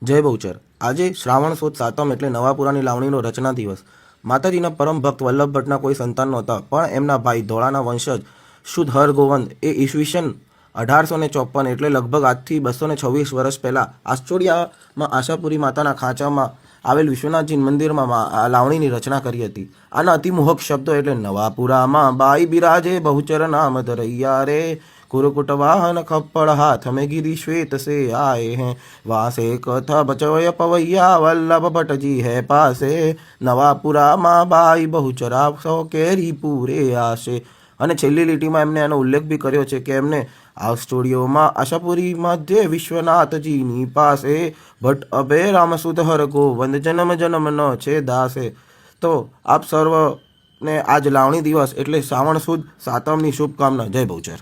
જય બહુચર. આજે શ્રાવણ સુદ સાતમ એટલે નવાપુરાની લાવણીનો રચના દિવસ. માતાજીના પરમ ભક્ત વલ્લભ ભટ્ટના કોઈ સંતાન નહોતા, પણ એમના ભાઈ ધોળાના વંશજ શુદ્ધ હરગોવંદ એ ઈસવીસન 1854 એટલે લગભગ આજથી 226 વર્ષ પહેલાં આસ્ટોડિયામાં આશાપુરી માતાના ખાંચામાં આવેલ વિશ્વનાથજી મંદિરમાં આ લાવણીની રચના કરી હતી. આના અતિમોહક શબ્દો એટલે નવાપુરામાં બાઈ બિરાજે બહુચર નામ ધરૈયા રે, कुरुकुट वाहन खप्पड़ हाथ में गिरी श्वेत से आए हैं, वासे कथा बचवय पवैया वल्लभ भट्ट जी है पासे, नवापुरा માં બાઈ બહુચરા સૌ કેરી પૂરે આશે. અને છેલ્લી લીટીમાં એમને એનો ઉલ્લેખ બી કર્યો છે કે એમને આ સ્ટુડિયોમાં આશાપુરી મધ્ય વિશ્વનાથજીની પાસે ભટ્ટ અભે રામસુદ હર ગોવંદ જન્મ જન્મ ન છે દાસે. તો આપ સર્વને આજ લાવણી દિવસ એટલે શ્રાવણ સુદ સાતમની શુભકામના. જય બહુચર.